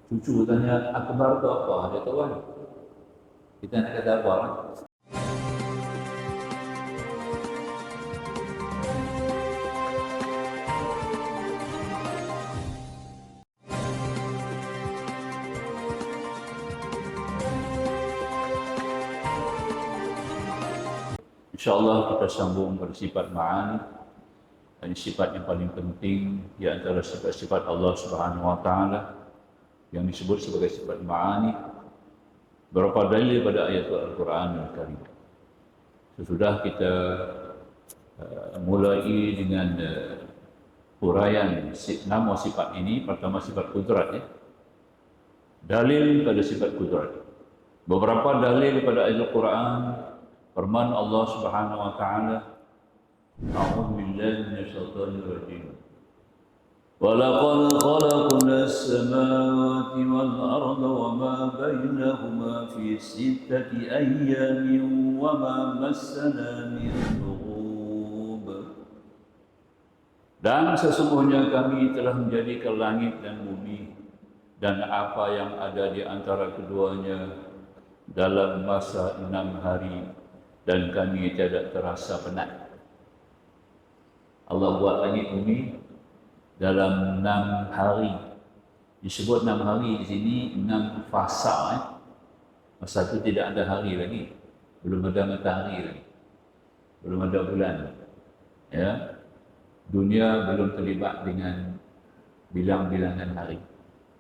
Cucu tanya, akbar itu apa? Dia tahu kan? Kita nak kata apa kan? InsyaAllah kita sambung pada sifat ma'ani. Dan sifat yang paling penting di antara sifat-sifat Allah Subhanahu Wa Taala yang disebut sebagai sifat ma'ani. Berapa dalil pada ayat Al-Quran Al-Karim. Sesudah kita mulai dengan huraian nama sifat ini. Pertama sifat kudrat, ya. Dalil pada sifat kudrat. Beberapa dalil pada ayat Al-Quran. Firman Allah Subhanahu Wa Taala, A'udzu billahi minasyaitonir rajim. وَلَقَدْ خَلَقْنَا السَّمَاوَاتِ وَالْأَرْضَ وَمَا بَيْنَهُمَا فِي سِتَّةِ أَيَّامٍ وَمَا مَسَّنَا مِن لُّغُوبٍ. Dan sesungguhnya kami telah menjadikan langit dan bumi dan apa yang ada di antara keduanya dalam masa 6 hari dan kami tidak terasa penat. Allah buat langit bumi dalam 6 hari. Disebut 6 hari di sini 6 fasa. Masa itu tidak ada hari lagi, belum ada matahari lagi, belum ada bulan. Ya, dunia belum terlibat dengan bilang-bilangan hari.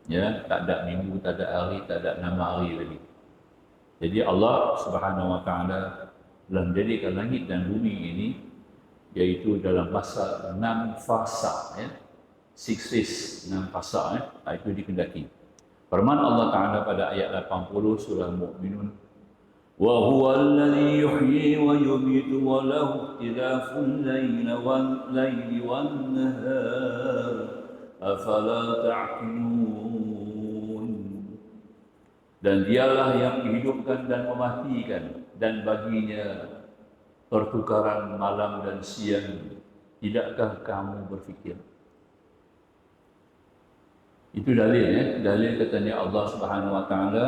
Ya, tak ada minggu, tak ada hari, tak ada 6 hari lagi. Jadi Allah Subhanahu Wa Taala telah menjadikan langit dan bumi ini yaitu dalam masa 6 fasa, ya. 6 phase, 6 fasa, ya. Itu dikendaki. Firman Allah Ta'ala pada ayat 80 surah Mu'minun, wa huwa alladhi yuhyi wa yumitu wa lahu ikhtilaful laili wan nahar afala ta'qilun. Dan dialah yang menghidupkan dan mematikan, dan baginya pertukaran malam dan siang. Tidakkah kamu berfikir? Itu dalil, ya. Dalil katanya Allah Subhanahu Wa Taala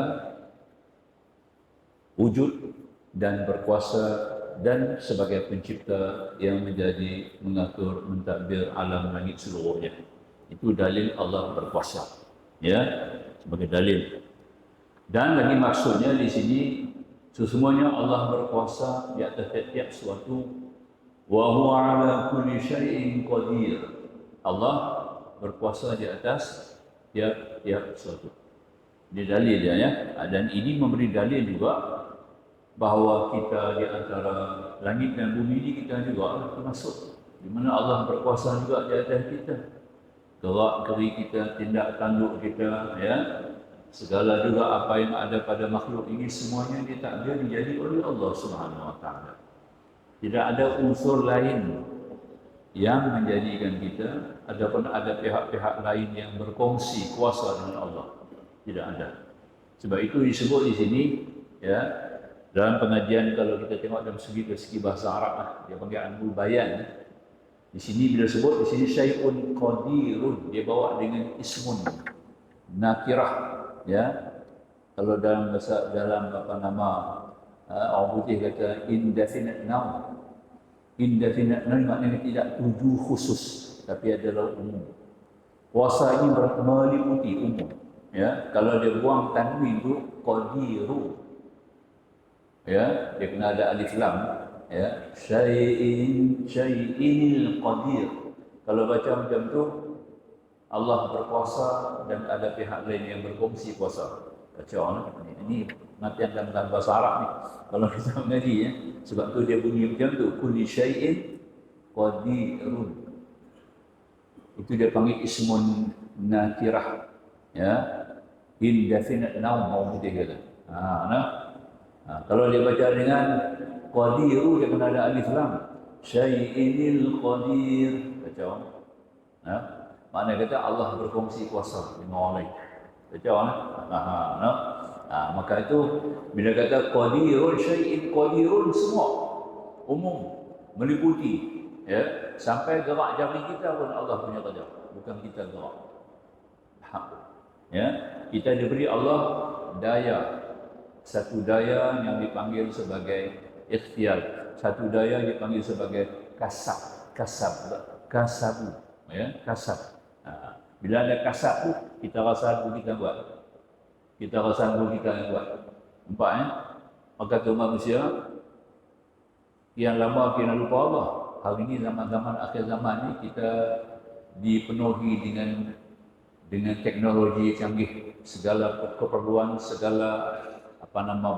wujud dan berkuasa dan sebagai pencipta yang menjadi mengatur mentadbir alam langit seluruhnya. Itu dalil Allah berkuasa, ya, sebagai dalil. Dan lagi maksudnya di sini sesungguhnya Allah berkuasa di atas setiap sesuatu. Wa huwa ala kulli syai'in qadir. Allah berkuasa di atas tiap sesuatu. Ini dalil dia, ya. Dan ini memberi dalil juga bahawa kita di antara langit dan bumi ini kita juga termasuk, di mana Allah berkuasa juga di atas kita. Gerak-geri kita, tindak tanduk kita, ya. Segala juga apa yang ada pada makhluk ini semuanya ditakdir menjadi oleh Allah Subhanahu Wa Taala. Tidak ada unsur lain yang menjadikan kita, ataupun ada pihak-pihak lain yang berkongsi kuasa dengan Allah. Tidak ada. Sebab itu disebut di sini, ya, dalam pengajian kalau kita tengok dalam segi bahasa Arab, dia panggil anbul bayan. Di sini bila sebut di sini syai'un qadirun, dia bawa dengan ismun nakirah. Ya, kalau dalam bahasa apa nama orang putih kata indefinite noun. Indefinite noun maknanya tidak tuju khusus, tapi adalah umum. Kuasa ini meliputi umum. Ya, kalau dia buang tanwin itu qadiru. Ya, dia kena ada alif lam. Ya, syai'inil qadir. Kalau baca macam tu, Allah berkuasa dan ada pihak lain yang berkongsi kuasa. Baca ini matian dalam bahasa Arab ni. Kalau kita mengaji, ya, sebab tu dia bunyi macam tu, kulli syai'in qadirun. Itu dia panggil ismun nakirah, ya, indefinite noun orang putih kata. Kalau dia baca dengan qadiru, dia kena ada alif lam. Syai'inil qadir. Baca. Mana kata Allah berkongsi kuasa dengan orang lain. Baca. Maka itu bila kata qadirun, syai'in qadirun, semua umum, meliputi, ya, sampai gerak jari kita pun Allah punya qadar, bukan kita gerak. Ya. kita diberi Allah daya. Satu daya yang dipanggil sebagai ikhtiar, satu daya dipanggil sebagai kasab, kasabu, ya, kasab. Bila ada kasab tu, kita rasa kita buat, kita rasa kita buat. Nampak ya? Maka tu manusia yang lama kena lupa Allah. Hari ini zaman-zaman akhir zaman ni kita dipenuhi dengan teknologi canggih, segala keperluan, segala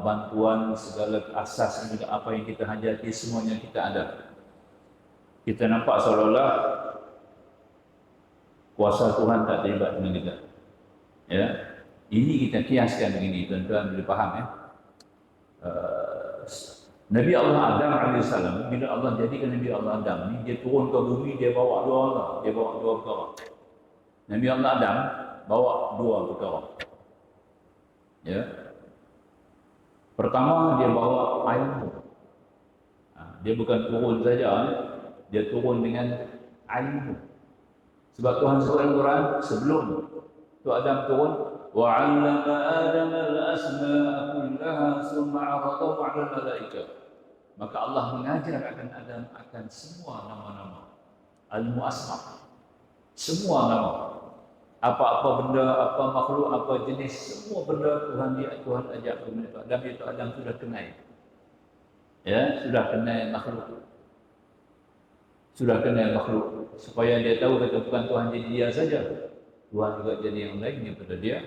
bantuan, segala asas juga apa yang kita hajati semuanya kita ada. Kita nampak seolah-olah kuasa Tuhan tak terlibat dengan kita. Ya, ini kita kiaskan begini, tuan-tuan boleh faham ya. Nabi Allah Adam AS, bila Allah jadikan Nabi Allah Adam ni, dia turun ke bumi, dia bawa dua perkara. Nabi Allah Adam bawa dua perkara. Ya. Pertama, dia bawa ilmu. Dia bukan turun saja, dia turun dengan ilmu. Sebab Tuhan sebut dalam Quran, sebelum tu Adam turun, وَعَلَّمَ آدَمَ الْأَسْمَاءَ كُلَّهَا ثُمَّ عَرَضَهُ عَلَى الْمَلَائِكَةِ. Maka Allah mengajar akan Adam akan semua nama-nama. Al-Mu'asma. Semua nama. Apa-apa benda, apa makhluk, apa jenis, semua benda Tuhan ajak kepada Adam. Itu Adam sudah kenal. Ya, sudah kenal makhluk. Sudah kenal makhluk. Supaya dia tahu kata bukan Tuhan jadi dia saja. Tuhan juga jadi yang lain daripada dia.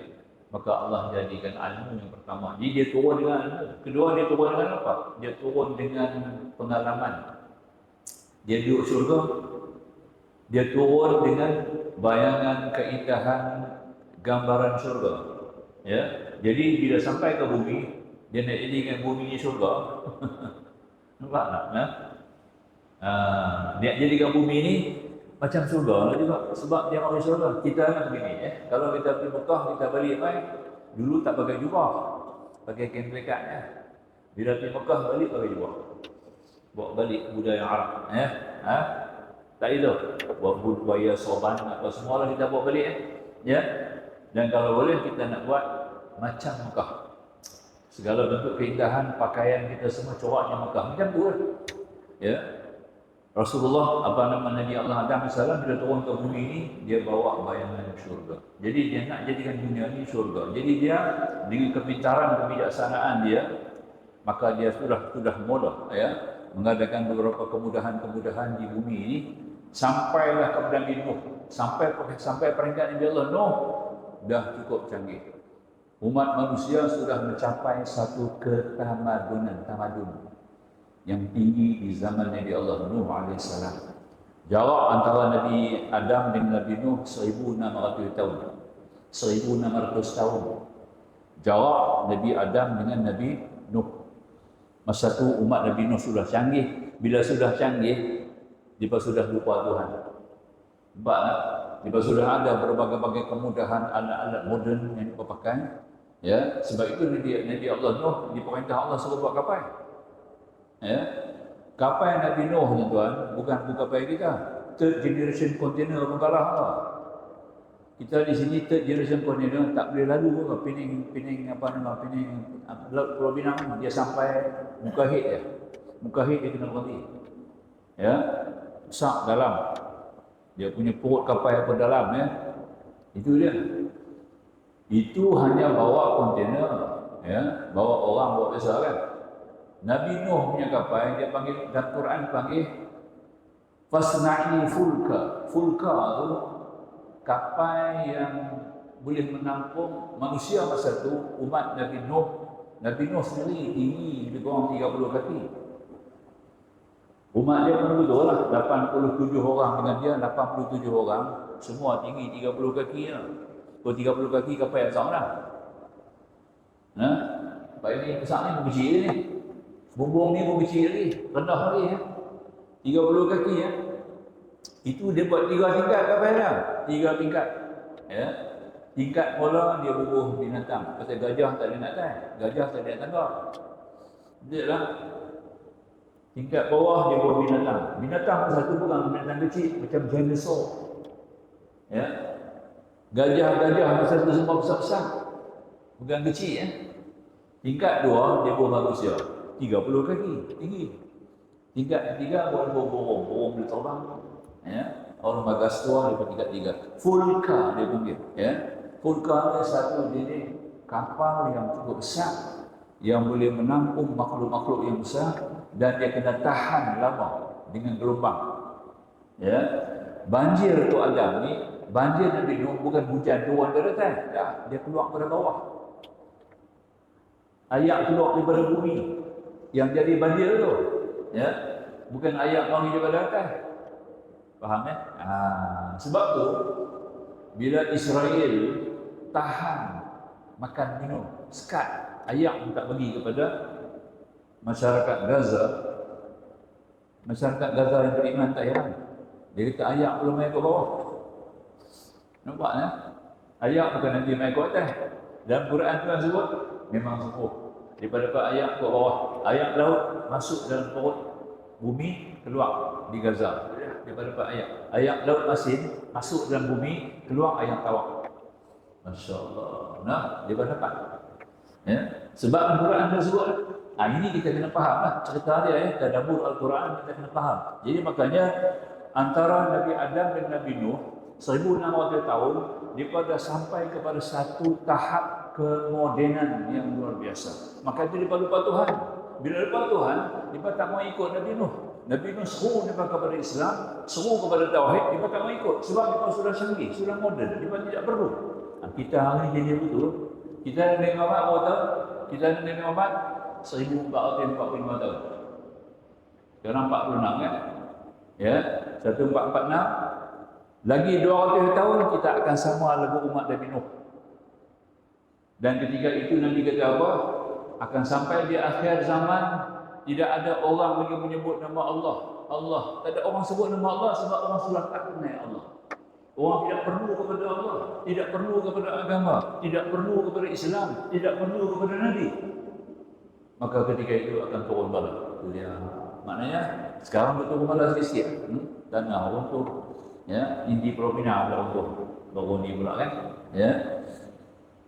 Maka Allah jadikan ilmu yang pertama. Jadi dia turun dengan ilmu. Kedua, dia turun dengan apa? Dia turun dengan pengalaman. Dia duduk syurga. Dia turun dengan bayangan, keindahan, gambaran syurga. Ya. Jadi bila sampai ke bumi, dia nak jadikan bumi ni syurga. Nampak tak? Dia jadikan bumi ni macam syurga lah juga. Sebab dia orang syurga. Kita kan begini ya. Kalau kita pergi Mekah, kita balik dulu tak pakai jubah, pakai kain pelikat ya. Bila pergi Mekah balik pakai jubah. Bawa balik budaya Arab ya. Tak itu. Buat budaya sorban apa semua lah kita bawa balik ya. Dan kalau boleh kita nak buat macam Mekah. Segala bentuk keindahan pakaian kita semua coraknya Mekah macam tu lah. Ya. Rasulullah Nabi Allah Adam AS bila turun ke bumi ini, dia bawa bayangan syurga. Jadi dia nak jadikan dunia ini syurga. Jadi dia dengan kepintaran, kebijaksanaan dia, maka dia sudah mula ya mengadakan beberapa kemudahan-kemudahan di bumi ini, sampailah kepada Nabi Nuh, sampai peringkat Nabi Allah Nuh dah cukup canggih. Umat manusia sudah mencapai satu tamadun yang tinggi di zaman Nabi Allah Nuh AS. Jarak antara Nabi Adam dengan Nabi Nuh 1,600 tahun. 1,600 tahun. Jarak Nabi Adam dengan Nabi Nuh. Masa tu umat Nabi Nuh sudah canggih. Bila sudah canggih, dia sudah lupa Tuhan. Nampak tak? Dia sudah ada berbagai-bagai kemudahan alat-alat moden yang dipakai. Ya, sebab itu Nabi Allah Nuh diperintah Allah suruh buat kapal. Ya, kapal Nabi Nuh tuan-tuan bukan kapal kita. Third generation container pun kalah lah. Kita di sini third generation container tak boleh lalu ke Pening Laut Pulau Pinang, dia sampai Mukahid dia. Mukahid dia kena berhenti. Ya, besar dalam. Dia punya perut kapal apa dalam ya. Itu dia. Itu hanya bawa kontainer ya, bawa orang bawa biasa kan. Nabi Nuh punya kapal dia panggil dalam Quran panggil fasna'i fulka. Fulka tu kapal yang boleh menampung manusia masa tu umat Nabi Nuh. Nabi Nuh sendiri tinggi lebih kurang 30 kaki. Umat dia pun betul lah, 87 orang dengan dia, 87 orang semua tinggi 30 kaki lah. Kalau 30 kaki kapal yang besar lah. Kapal ini besar ni pun kecil ni. Bumbung ni pun kecil lagi, rendah lagi ya. 30 kaki ya. Itu dia buat 3 tingkat kapal dia. 3 tingkat. Ya. Tingkat mula dia bubuh binatang. Pasal gajah tak ada nak tahan. Gajah tak ada tangga. Dia lah. Tingkat bawah dia bubuh binatang. Binatang satu bukan binatang kecil macam dinosaur. Ya. Gajah-gajah satu semua besar-besar. bukan kecil ya. Tingkat 2 dia buah manusia 30 kaki tinggi. Tingkat 3 borong boleh terbang ya. Orang bagas tua dia tingkat 3. Fulka dia panggil ya. Fulka ni satu jenis kapal yang cukup besar yang boleh menampung makhluk-makhluk yang besar dan dia kena tahan lama dengan gelombang ya. Banjir tu Adam ni, banjir Nabi Nuh bukan hujan turun dari atas, dia keluar dari bawah. Air keluar daripada bumi yang jadi banjir tu ya, bukan air mari daripada atas. Faham ya? Sebab tu bila Israel tahan makan minum, sekat air pun tak bagi kepada masyarakat Gaza. Masyarakat Gaza yang beriman tak heran. Dia kata air belum main ke bawah. Nampak ya? Air bukan nanti main ke atas. Dalam Quran Tuhan sebut memang sembuh. Daripada air ke bawah, air laut masuk dalam perut bumi, keluar di Gaza. Daripada air laut asin masuk dalam bumi, keluar air tawar. Masya Allah. Nah, dia dapat. Ya, sebab Al-Quran tersebut. Ini kita kena faham lah cerita dia ya, tadabbur Al-Quran kita kena faham. Jadi makanya antara Nabi Adam dan Nabi Nuh 1600 tahun daripada sampai kepada satu tahap kemodenan yang luar biasa. Maka itu dia lupa Tuhan. Bila lupa Tuhan, dia tak mau ikut Nabi Nuh. Nabi Nuh seru dia kepada Islam, seru kepada tauhid, dia tak mau ikut sebab dia sudah canggih, sudah moden, dia tidak perlu. Kita hari ini jadi betul. Kita Nabi Muhammad berapa tahun? Kita Nabi Muhammad 1445 tahun. Sekarang 46 kan? Ya, 1446. Lagi 200 tahun kita akan sama lagu umat Nabi Nuh. Dan ketika itu Nabi kata apa? Akan sampai di akhir zaman tidak ada orang lagi menyebut nama Allah. Allah. Tak ada orang sebut nama Allah sebab orang sudah tak kenal Allah. Orang tidak perlu kepada Allah, tidak perlu kepada agama, tidak perlu kepada Islam, tidak perlu kepada Nabi. Maka ketika itu akan turun bala. Ya, maknanya sekarang betul bala sikit-sikit. Tanah orang tu ya, Indi Propina pula untuk Baroni pula kan. Ya.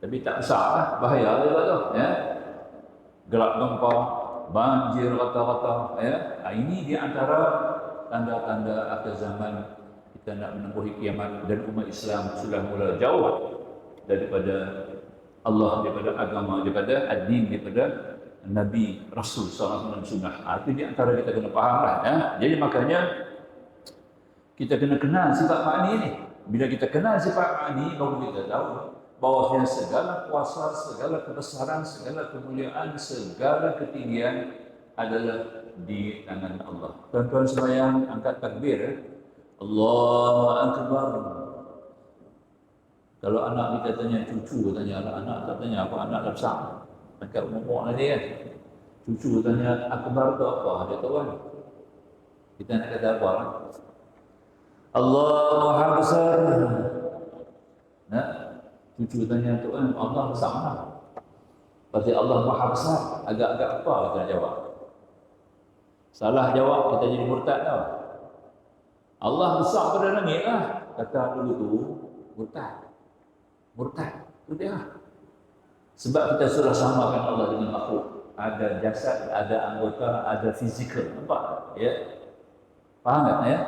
Tapi tak besar lah, bahaya juga tu ya. Gelap gempa, banjir rata-rata ya. Ini di antara tanda-tanda akhir zaman kita nak menempuhi kiamat dan umat Islam sudah mula jauh daripada Allah, daripada agama, daripada ad-din, daripada Nabi Rasul SAW sunnah. Itu di antara kita kena faham lah ya. Jadi makanya kita kena kenal sifat ma'ani ini. Bila kita kenal sifat ma'ani, baru kita tahu bahawasanya segala kuasa, segala kebesaran, segala kemuliaan, segala ketinggian adalah di tangan Allah. Tuan-tuan sembahyang angkat takbir ya. Allahu Akbar. Kalau anak kita tanya cucu, tanya anak tak tanya apa, anak dah besar. Angkat umur lagi kan. Cucu tanya akbar tu apa? Dia tahu kan. Kita nak kata apa kan? Allah Maha Besar. Nah, cucu tanya tu kan, Allah besar mana? Pasti Allah Maha Besar. Agak-agak apa kita nak jawab? Salah jawab kita jadi murtad tau. Allah besar pada langit lah. Kata dulu tu murtad. Murtad. Itu dia. Sebab kita sudah samakan Allah dengan makhluk. Ada jasad, ada anggota, ada fizikal. Nampak? Ya. Faham tak ya?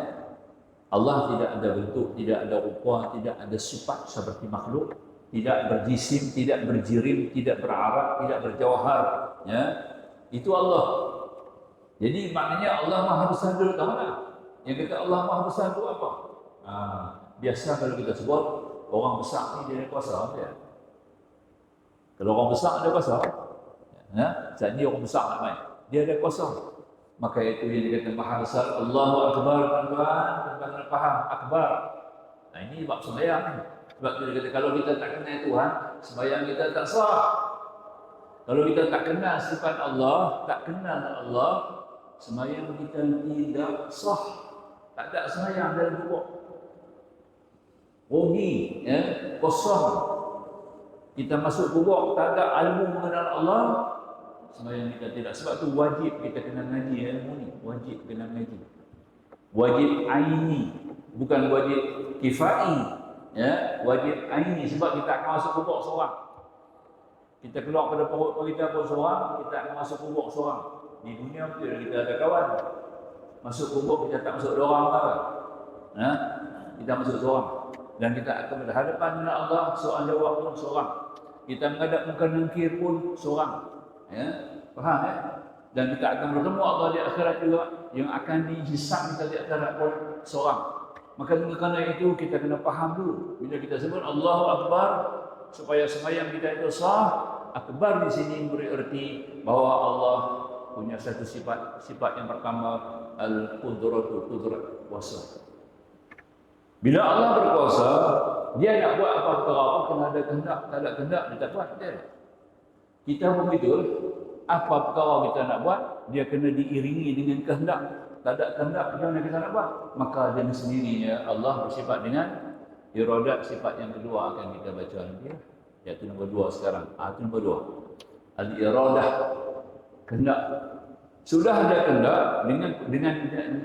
Allah tidak ada bentuk, tidak ada rupa, tidak ada sifat seperti makhluk, tidak berjisim, tidak berjirim, tidak berarak, tidak berjauhar. Ya. Itu Allah. Jadi maknanya Allah Maha Besar dulu tahu tak? Yang kata Allah Maha Besar itu apa? Biasa kalau kita sebut orang besar ni dia ada kuasa ya. Kalau orang besar ada kuasa, ya, saat ni orang besar nak main, dia ada kuasa. Maka itu yang dikatakan Maha Besar. Allahu Akbar, tuan-tuan, tuan-tuan nak faham Akbar. Nah ini bab sembahyang ni. Sebab dia kata kalau kita tak kenal Tuhan, sembahyang kita tak sah. Kalau kita tak kenal sifat Allah, tak kenal Allah, sembahyang kita tidak sah. Tak ada sembahyang dalam kubur. Rugi, ya, kosong. Kita masuk kubur, tak ada ilmu mengenal Allah, sembahyang kita tidak. Sebab tu wajib kita kena ngaji ilmu ni. Wajib kena ngaji. Wajib aini, bukan wajib kifai. Ya, wajib aini sebab kita akan masuk kubur seorang. Kita keluar pada perut kita pun seorang, kita akan masuk kubur seorang. Di dunia betul kita ada kawan. Masuk kubur kita tak masuk dua orang kan? Kita masuk seorang. Dan kita akan berhadapan dengan Allah, soal jawab pun seorang. Kita menghadap muka nangkir pun seorang. Ya? Faham ya? Dan kita akan bertemu Allah di akhirat juga. Yang akan dihisab kita di akhirat pun seorang. Maka kerana itu kita kena faham dulu. Bila kita sebut Allahu Akbar, supaya sembahyang kita itu sah, akbar di sini memberi erti bahawa Allah punya satu sifat yang pertama, al-qudratu, qudrat kuasa. Bila Allah berkuasa, dia nak buat apa perkara pun kena ada kehendak, tak ada kehendak dia tak buat dia. Kita pun begitu, apa perkara kita nak buat, dia kena diiringi dengan kehendak. Tak ada kehendak macam mana kita nak buat? Maka dengan sendirinya Allah bersifat dengan iradat, sifat yang kedua akan kita baca nanti. Iaitu nombor 2 sekarang. Itu nombor 2. Al-iradah, kehendak. Sudah ada kehendak dengan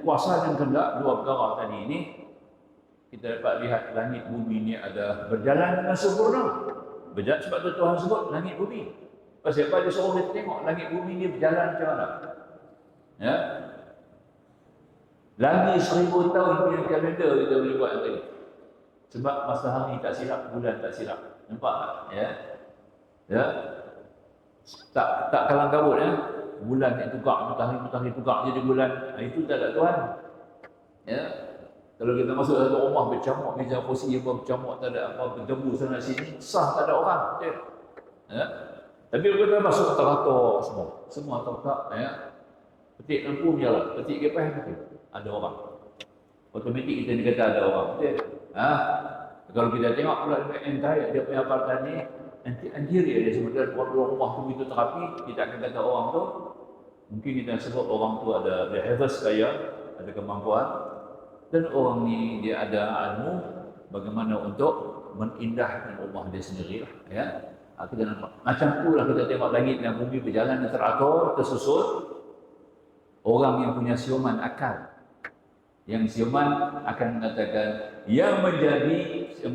kuasa dan kehendak, dua perkara tadi ini, kita dapat lihat langit bumi ini ada berjalan dengan sempurna. Berjalan sebab tu Tuhan sebut langit bumi. Pasal apa dia suruh kita tengok langit bumi ni berjalan macam mana? Ya. Lagi 1000 tahun punya kalender kita boleh buat tadi. Sebab masa hari tak silap, bulan tak silap. Nampak tak? Ya. Ya. Tak kalang kabut ya. Bulan yang tukar, matahari tukar jadi bulan. Itu tak ada Tuhan. Ya. Kalau kita masuk dalam rumah bercamuk, meja kursi yang bercamuk, tak ada apa, berdebu sana sini, sah tak ada orang. Ya. Tapi kalau kita masuk teratur semua tak, ya. Petik lampu menyala, petik kipas mati, ada orang. Automatik kita dikata ada orang. Kalau kita tengok pula entire dia punya apartan ni, anterior dia sebenarnya rumah tu begitu terapi, kita akan kata orang tu, mungkin kita sebut orang tu ada hebat kaya, ada kemampuan. Dan orang ni dia ada ilmu bagaimana untuk mengindahkan rumah dia sendiri lah, ya. Kita nampak macam itulah kita tengok langit dan bumi berjalan teratur, tersusun. Orang yang punya siuman akal, yang siuman akan mengatakan yang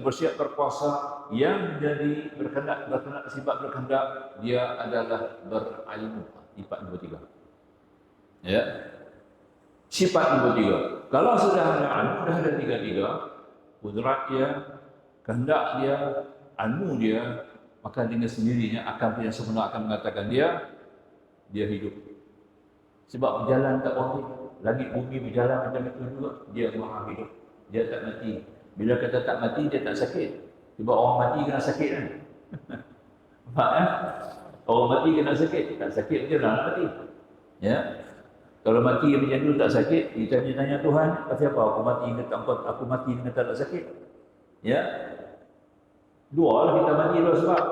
bersiap berkuasa, yang menjadi berkehendak sifat berkehendak, dia adalah berilmu. Sifat nombor 3. Ya. Sifat nombor 3. Kalau sudah ada ilmu, dah ada 3, kudrat dia, kehendak dia, ilmu dia, maka dengan sendirinya akal yang sempurna akan mengatakan dia hidup. Sebab berjalan tak berhenti. Langit bumi berjalan macam itu juga, dia maha hidup. Dia tak mati. Bila kata tak mati, dia tak sakit. Sebab orang mati kena sakit kan? Faham kan? Orang mati kena sakit. Tak sakit macam mana nak mati? Ya. Kalau mati macam tu tak sakit, kita tanya Tuhan, pasal apa aku mati dengan tak sakit? Ya. Dua lah kita mati dua sebab.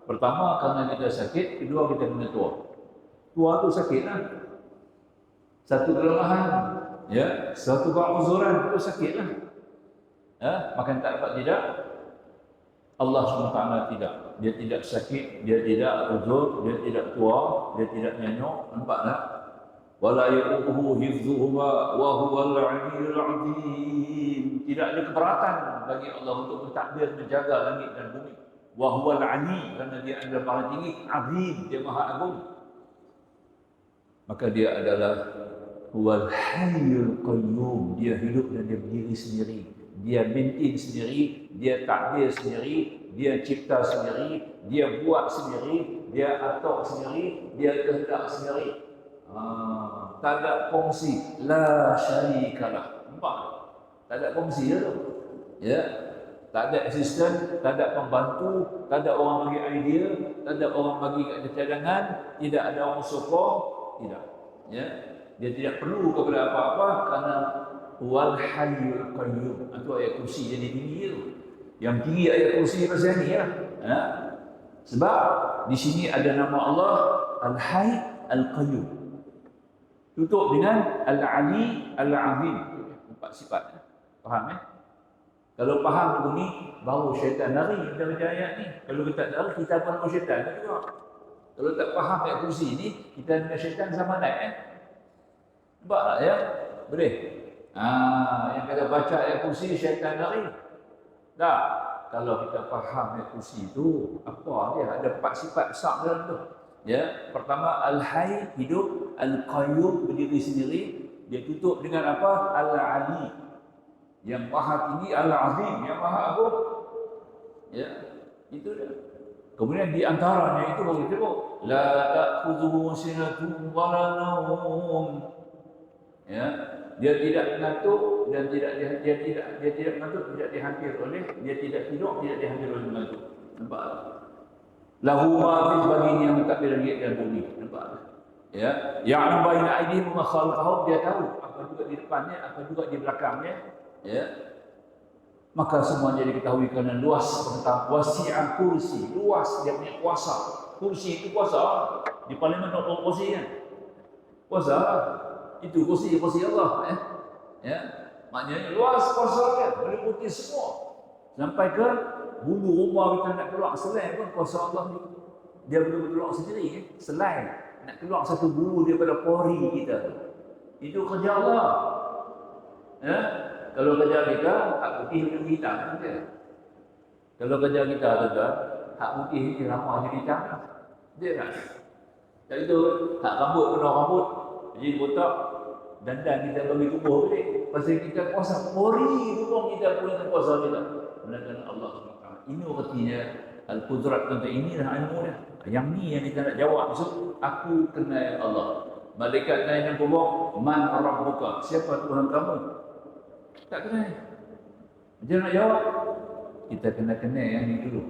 Pertama kerana kita sakit, kedua kita kena tua. Tua tu sakit lah. Satu kelemahan, ya, satu keuzuran itu sakit lah. Ya, maka tak dapat tidak. Allah SWT tidak. Dia tidak sakit, dia tidak uzur, dia tidak tua, dia tidak nyanyuk. Nampak tak? Wala yu'uhu hifzuhuma wa huwal 'aliyyul 'azim. Tidak ada keberatan bagi Allah untuk mentadbir menjaga langit dan bumi. Wa huwal 'ali, kerana dia adalah paling tinggi, 'azim, dia maha agung. Maka dia adalah huwal hayyul qayyum, dia hidup dan dia berdiri sendiri. Dia maintain sendiri, dia takdir sendiri, dia cipta sendiri, dia buat sendiri, dia atur sendiri, dia kehendak sendiri. Tak ada kongsi, la syarikalah. Nampak? Tak ada kongsi tu. Ya. Tak ada asisten, tak ada pembantu, tak ada orang bagi idea, tak ada orang bagi cadangan, tidak ada orang sokong, tidak. Ya. Dia tidak perlu kepada apa-apa kerana wal hayyul qayyum. Itu ayat kursi jadi tinggi tu. Yang tinggi ayat kursi pasal ni lah. Ya. Sebab di sini ada nama Allah Al-Hayy Al-Qayyum. Tutup dengan Al-Ali Al-Azim. 4 sifat. Faham Kalau faham begini, baru syaitan lari daripada ayat ni. Kalau kita tak lari, kita pun dengan syaitan juga. Kalau tak faham ayat kursi ni, kita dengan syaitan sama naik Nampak tak ya? Boleh? Yang kata baca ayat kursi, syaitan lari. Tak. kalau kita faham kursi itu apa dia, ada 4 sifat besar dalam tu. Ya, pertama al-hayy, hidup, al-qayyum, berdiri sendiri, dia tutup dengan apa? Al-ali, yang maha tinggi, al-azim, yang maha agung. Ya, itu dia. Kemudian di antaranya itu bagi sebut la ta'khudhuhu sinatun wa la nawm. Ya, dia tidak mengantuk dan dia tidak mengantuk, tidak dihampiri oleh, dia tidak tidur, tidak dihampiri oleh mengantuk. Nampak? Lahu ma fi baginya yang mentadbir langit dan bumi. Nampak? Ya, yang baina aydihim wa khalqahum, dia tahu apa juga di depannya, apa juga di belakangnya. Ya. Maka semuanya diketahui kerana luas tentang wasi'an kursi, luas dia punya kuasa. Kursi itu kuasa. Di parlimen nak kursi kan? Kuasa. Itu kursi Allah, ya. Ya. Maknanya luas kuasa kan, meliputi semua. Sampai ke bulu rumah kita nak keluar selai pun kuasa Allah ni. Dia boleh keluar sendiri, ya. Selai nak keluar satu bulu daripada pori kita. Itu kerja Allah. Ya. Kalau kerja kita, hak putih dengan hitam saja. Kalau kerja kita tuan, hak putih ni ramah jadi hitam. Dia kan? Dan itu hak rambut kena rambut. Jadi botak dandan kita bagi tubuh balik. Pasal kita kuasa pori tubuh kita punya kuasa kita. Melainkan Allah SWT. Ini artinya al-qudrat tentang inilah ilmu dia. Yang ni yang kita nak jawab besok. Aku kenal Allah. Malaikat tanya yang kubur, man rabbuka? Siapa Tuhan kamu? Tak kenal. Dia nak jawab, kita kena kenal yang ni dulu.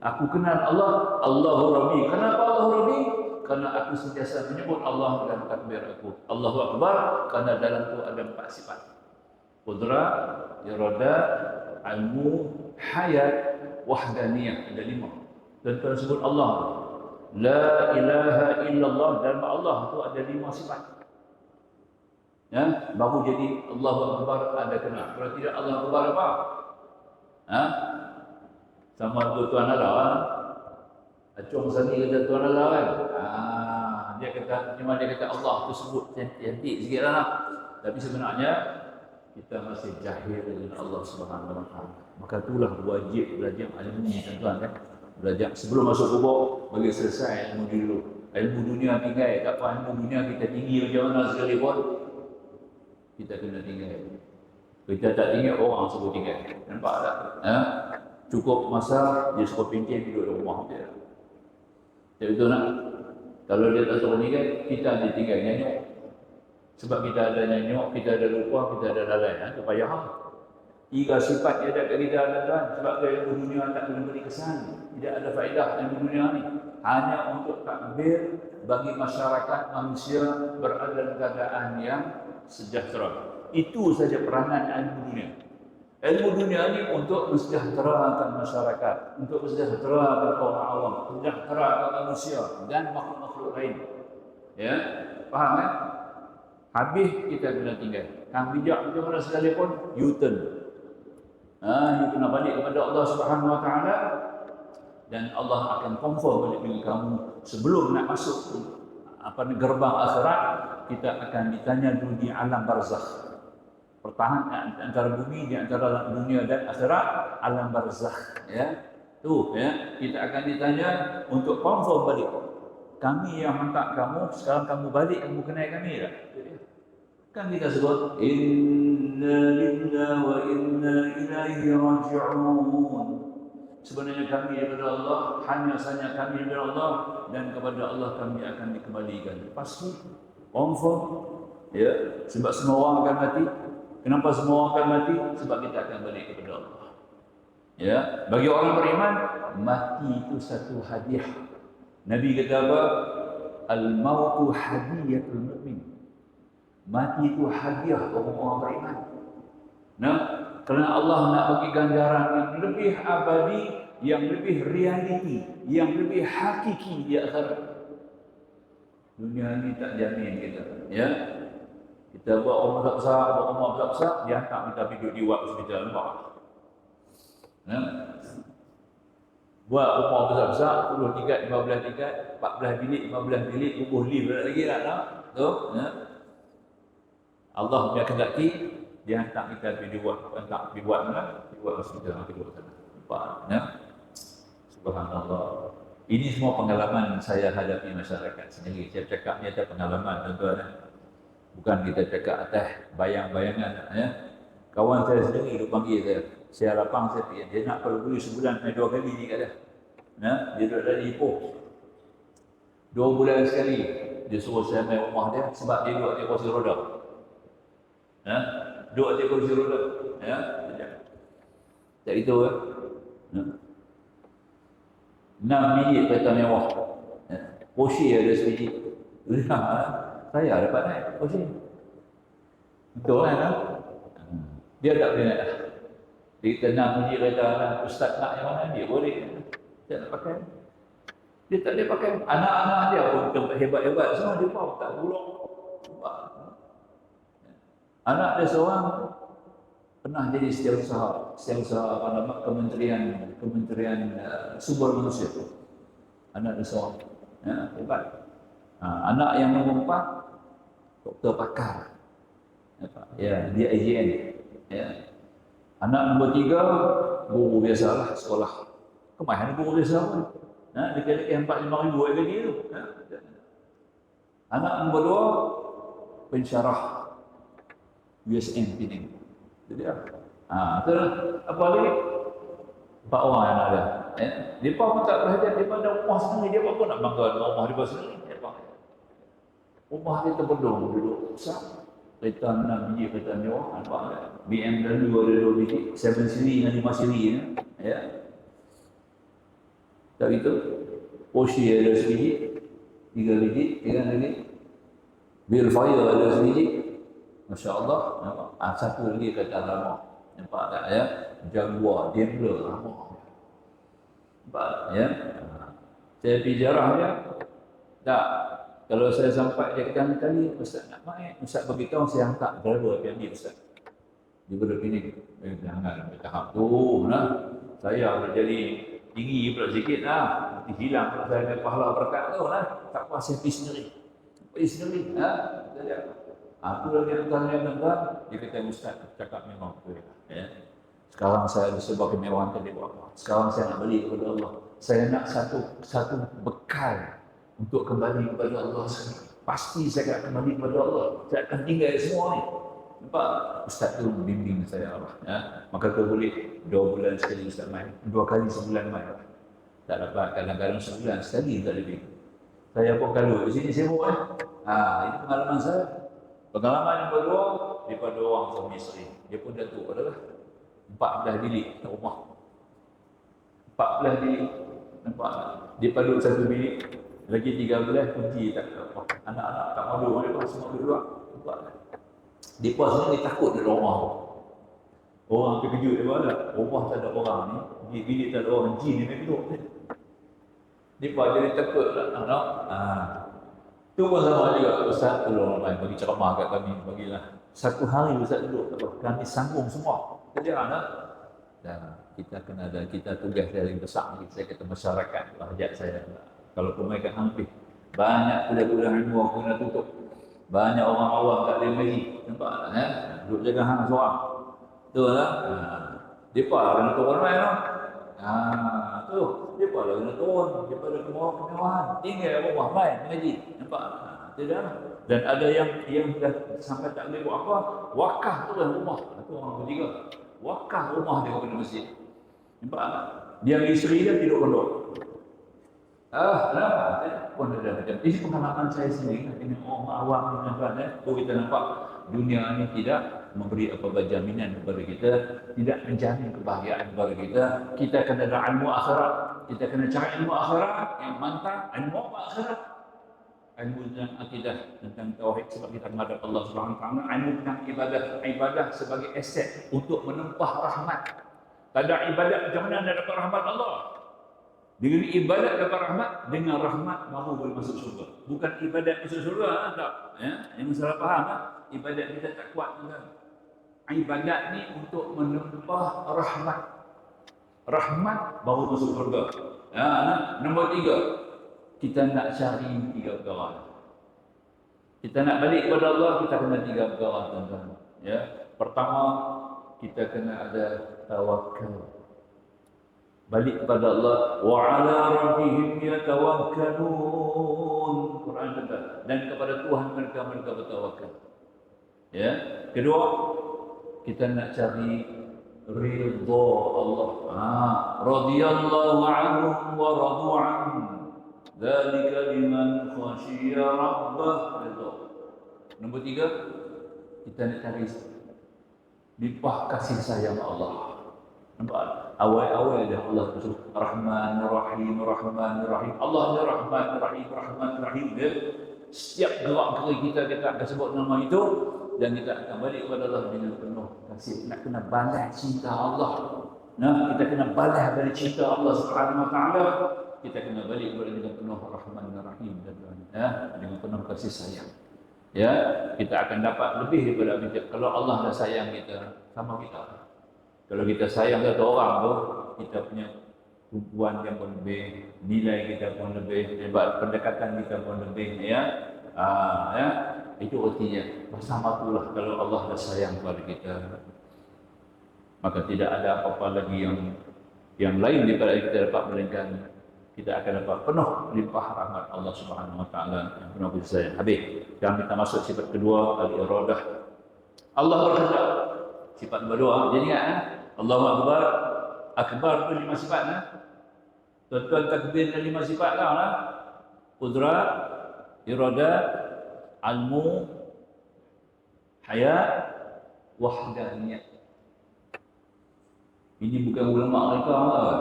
Aku kenal Allah, Allahu Rabbi. Kenapa Allahu Rabbi? Karena aku sentiasa menyebut Allah dalam takbir aku. Allahu Akbar, karena dalam tu ada 4 sifat. Qudrah, iradah, ilmu, hayat, wahdaniyah. Ada 5. Dan tersebut Allah. La ilaha illallah. Dalam Allah tu ada 5 sifat. Ya, baru jadi Allahu Akbar ada kena. Kalau tidak Allahu Akbar apa? Ha? Sama Tuan Allah. Acung sani kata Tuan Allah kan. Dia kata, cuma dia kata Allah tu sebut cantik sikit lah. Tapi sebenarnya kita masih jahil dengan Allah Subhanahu Wa Taala. Maka itulah wajib belajar ilmu ni tuan-tuan kan. Belajar sebelum masuk kubur bagi selesai ilmu dulu. Ilmu dunia tinggal, tak apa ilmu dunia kita tinggi macam mana sekalipun kita kena tinggal. Kita tak tinggal, orang suruh tinggal. Nampak tak? Ha? Cukup masa dia suruh pincin duduk di rumah dia. Jadi betul nak? Kalau dia tak suruh tinggal, kita ditinggal nyanyuk. Sebab kita ada nyanyuk, kita ada lupa, kita ada lalai. Itu payah. 3 sifat dia ada kat kita tuan. Sebab tu ilmu dunia tak boleh beri kesan. Tidak ada faedah ilmu dunia ni. Hanya untuk takbir bagi masyarakat manusia berada dalam keadaan yang sejahtera. Itu saja peranan ilmu dunia. Ilmu dunia ni untuk mensejahterakan masyarakat, untuk mensejahterakan orang awam, mensejahterakan manusia dan makhluk-makhluk lain. Ya, faham kan? Habis kita kena tinggal. Kang bijak macam mana sekalipun, U-turn. You kena balik kepada Allah Subhanahu Wa Taala dan Allah akan confirm balik dengan kamu sebelum nak masuk gerbang akhirat. Kita akan ditanya dulu di alam barzakh. Pertahanan antara bumi, di antara dunia dan akhirat, alam barzakh. Ya, tu ya, kita akan ditanya untuk confirm balik. Kami yang hantar kamu, sekarang kamu balik, kamu kenal kami tak? Kan kita sebut inna lillahi wa inna ilaihi raji'un. Sebenarnya kami daripada Allah, hanya saja kami daripada Allah dan kepada Allah kami akan dikembalikan. Pasti confirm ya, sebab semua orang akan mati. Kenapa semua orang akan mati? Sebab kita akan balik kepada Allah. Ya, bagi orang beriman, mati itu satu hadiah. Nabi kata apa? Al-mautu hadiyatul mu'min. Mati itu hadiah orang-orang beriman. Nah, kerana Allah nak bagi ganjaran yang lebih abadi, yang lebih realiti, yang lebih hakiki di akhirat. Dunia ini tak jamin kita. Ya, kita buat rumah besar, dia hantar kita duduk di wak hospital. Nampak? Nah, buat rumah besar, 10 tingkat, 15 tingkat, 14 bilik, 15 bilik, bubuh lift lagi tak? Tu, ya. Allah punya kendaki, dia hantar kita pergi buat, hantar pergi buat mana? Pergi buat hospital, pergi buat sana. Nampak, ya? Subhanallah. Ini semua pengalaman saya hadapi masyarakat sendiri. Saya cakap ni atas pengalaman, tuan-tuan. Bukan kita cakap atas bayang-bayangan, ya. Kawan saya sendiri dia panggil saya. Saya lapang, saya fikir dia nak kalau boleh sebulan main 2 kali ni kat dia. Ya, dia duduk dari Ipoh. 2 bulan sekali dia suruh saya main rumah dia sebab dia duduk atas kursi roda. Ya, duduk atas kursi roda. Ya, tak itu kan. Ya. 6 biji kereta mewah. Ya. Porsche ada sebiji. Saya dapat naik Porsche. Betul kan? Dia tak boleh naik. Dia kata 6 biji kereta lah. Ustaz nak yang mana? Dia boleh. Dia nak pakai. Dia tak boleh pakai. Anak-anak dia pun hebat-hebat semua. Dia pun tak bulung. Anak dia seorang pernah jadi setiausaha apa nama Kementerian Sumber Manusia. Anak dia seorang, ya, hebat. Anak yang nombor 4 doktor pakar, ya, dia IJN. Ya. Anak nombor 3 guru biasalah sekolah. Kemahiran guru biasa pun. Dekat-dekat 4-5 ribu gaji tu. Ya. Anak nombor 2 pensyarah USM Penang. Jadi itulah. Apa lagi? 4 orang yang ada. Dia pun tak perhatian, dia pada rumah sendiri, dia pun nak bangga dengan rumah dia sendiri. Rumah dia terbedung duduk besar. Kereta 6 biji kereta mewah, nampak tak? BMW ada 2 biji, 7 siri dengan 5 siri. Ya. Tak gitu. Porsche ada sebiji, 3 biji, 3 lagi. Billfire ada sebiji. Masya Allah, nampak? Satu lagi kata lama. Nampak tak ya? Jaguar, Daimler, lama. Nampak ya? Saya pergi jarah dia. Tak. Kalau saya sampai dia kali Ustaz nak main, Ustaz beritahu saya hantar driver pergi Ustaz. Dia berpindah. Jangan sampai tahap tu. Nah. Saya dah jadi tinggi pula sikit lah. Nanti hilang pula saya ada pahala berkat tu lah. Tak apa, saya pergi sendiri. Pergi sendiri. Aku lagi tuan-tuan, dia kata Ustaz cakap memang betul. Ya. Sekarang saya ada sebab kemewahan tadi buat apa? Sekarang saya nak balik kepada Allah. Saya nak satu bekal untuk kembali kepada Allah sendiri. Pasti saya akan kembali kepada Allah. Saya akan tinggal semua ni. Nampak? Ustaz tu bimbing saya Allah. Ya. Maka tu boleh 2 bulan sekali Ustaz main. 2 kali sebulan main. Tak dapat, kadang-kadang sebulan sekali tak lebih. Saya pun kalau di sini sibuk itu pengalaman saya. Pengalaman yang kedua daripada orang suami isteri. Dia pun datuk adalah 14 bilik rumah. 14 bilik. Nampak? Dia paduk satu bilik. Lagi 13 kunci tak apa. Anak-anak tak malu. Mereka semua duduk. Nampak? Dia pun sebenarnya takut dalam rumah. Orang terkejut dia buat tak? Rumah tak ada orang ni. Bilik tak ada orang. Jin ni main duduk. Dia pun jadi takut lah. Tu pun sama juga. Ustaz tolong bagi ceramah kat kami. Bagilah. Satu hari Ustaz duduk. Kami sanggung semua. Jadi dan kita kena ada, kita tugas yang besar. Saya kata masyarakat hajat saya. Kalau mereka hampir banyak kuliah-kuliah ilmu aku kena tutup. Banyak orang awam tak boleh mengaji. Nampak tak? Duduk jaga hang seorang. Betul lah. Depa kena turun main lah. Tu. Depa lah kena turun. Depa ada kemewahan. Tinggal rumah main mengaji. Nampak? Tidak. Dan ada yang dah sampai tak boleh buat apa, wakaf tu lah rumah. Itu orang ketiga. Wakaf rumah dia kepada masjid. Nampak tak? Dia isteri dia tidur pondok. Pun ada macam ini pengalaman saya sendiri dengan orang awam dengan tuan. Kita nampak dunia ini tidak memberi apa-apa jaminan kepada kita, tidak menjamin kebahagiaan kepada kita. Kita kena ada ilmu akhirat. Kita kena cari ilmu akhirat yang mantap, ilmu akhirat. Ilmu tentang akidah, tentang tauhid sebab kita menghadap Allah Subhanahu wa taala. Ilmu tentang ibadah sebagai aset untuk menempah rahmat. Tak ada ibadat macam mana nak dapat rahmat Allah? Dengan ibadat dapat rahmat, dengan rahmat mahu boleh masuk surga. Bukan ibadat masuk surga, tak. Ya, yang salah faham ibadat kita tak kuat tuan. Ibadat ni untuk menempah rahmat. Rahmat baru masuk surga. Ya, nombor 3. Kita nak cari 3 perkara. Kita nak balik kepada Allah, kita kena 3 perkara tuan-tuan. Ya, pertama kita kena ada tawakal. balik kepada Allah. Wa 'ala rabbihim yatawakkalun. Quran kata, dan kepada Tuhan mereka bertawakal. Ya. Kedua, kita nak cari ridha Allah. Radhiyallahu anhum wa radu an. Dzalika liman khasyiya rabbah. Ridha. Nombor tiga, kita nak cari limpah kasih sayang Allah. Nampak? Awal-awal dah Allah tu Rahman Rahim, Rahman Rahim. Allah ni Rahman Rahim, Rahman Rahim. Dia setiap gerak-gerik kita akan sebut nama itu, dan kita akan balik kepada Allah dengan penuh kasih. Nak kena balas cinta Allah. Nah, kita kena balas dari cinta Allah Subhanahu Wa Taala. Kita kena balik kepada dengan penuh Rahman Rahim dan dengan penuh kasih sayang. Ya, kita akan dapat lebih daripada kita. Kalau Allah dah sayang kita, sama kita. Kalau kita sayang satu orang tu, kita punya tumpuan yang pun lebih, nilai kita pun lebih, pendekatan kita pun lebih, ya. Itu artinya bersama itulah kalau Allah dah sayang kepada kita, maka tidak ada apa-apa lagi yang lain daripada kita dapat, melainkan kita akan dapat penuh limpah rahmat Allah Subhanahu Wa Taala yang penuh kasih sayang. Habis, sekarang kita masuk sifat kedua, al-iradah. Allah berkehendak. Sifat nombor dua, jadi ingat Allahu Akbar. Akbar tu 5 sifat Tuan-tuan takbir dan 5 sifat lah. Qudrat, iradat, ilmu, hayat, wahdaniyah. Ini bukan ulama mereka lah.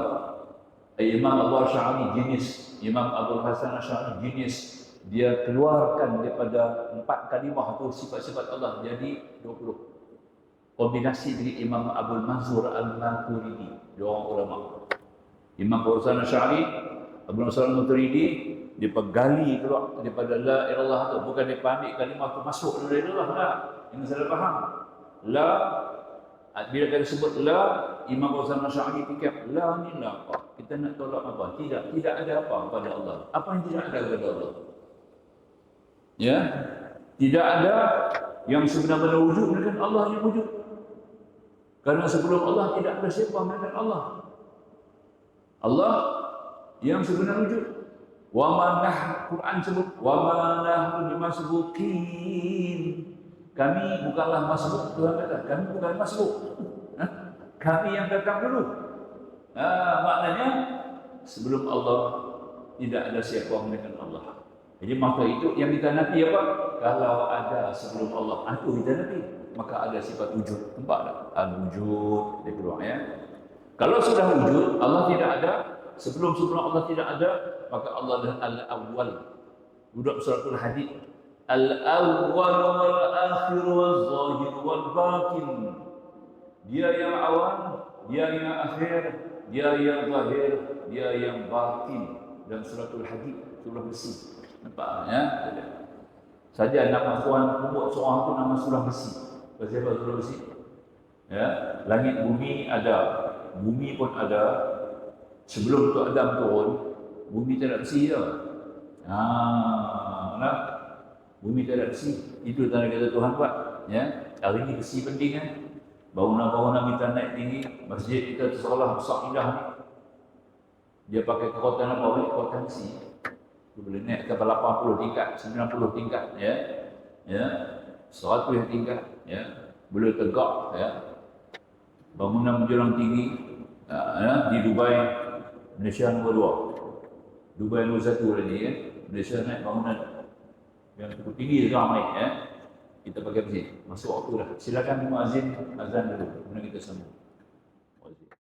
Imam Abu Asy'ari jenis, Imam Abu Hasan Asy'ari jenis. Dia keluarkan daripada 4 kalimah tu sifat-sifat Allah jadi 20. Kombinasi dengan Imam Abdul Mansur Al-Maturidi, dua orang ulama. Imam Abu Hasan Asy'ari, Abdul Mansur Al-Maturidi, dia pegali keluar daripada la ilallah tu, bukan dia ambil kalimah tu masuk dalam la ilallah lah. Ini salah faham. La, bila kita sebut la, Imam Abu Hasan Asy'ari fikir la ni la apa? Kita nak tolak apa? Tidak ada apa pada Allah. Apa yang tidak ada pada Allah? Ya, tidak ada yang sebenarnya wujud melainkan Allah yang wujud. Karena sebelum Allah tidak ada siapa melainkan Allah. Allah yang sebenarnya wujud. Wa manah, Quran sebut wa manah bimasbuqin. Kami bukanlah masbuk, Tuhan kata. Kami bukan masbuk. Kami yang datang dulu. Maknanya sebelum Allah tidak ada siapa melainkan Allah. Jadi maka itu yang kita nafi apa? Kalau ada sebelum Allah, itu kita nafi. Maka ada sifat wujud. Nampak tak? Al-wujud dia keluar, ya. Kalau sudah wujud, Allah tidak ada. Sebelum Allah tidak ada, maka Allah adalah al-awwal. Duduk suratul Hadid. Al-awwal wal-akhir wal-zahir wal-batin. Dia yang awal, dia yang akhir, dia yang zahir, dia yang batin. Dan suratul Hadid, surah besi. Nampak, ya? Saja nama Tuhan pembuat seorang tu nama surah besi. Pasal apa surah besi? Ya, langit bumi ada, bumi pun ada. Sebelum tu Adam turun, bumi tak ada besi dah. Nah, bumi tak ada besi. Itu tanda kata Tuhan buat. Ya, hari ini besi penting kan? Bangunan-bangunan kita naik tinggi, masjid kita sekolah besar indah ni. Dia pakai kekuatan apa? Kekuatan besi. Dia boleh naik ke 80 tingkat, 90 tingkat, ya. Ya. 100 tingkat, ya. Boleh tegak, ya. Bangunan menjulang tinggi, ya. Di Dubai, Malaysia nombor 2. Dubai nombor 1 tadi, ya. Malaysia naik bangunan yang cukup tinggi sekarang naik, ya. Kita pakai besi. Masuk waktu dah. Silakan muazzin azan dulu, kemudian kita sambung.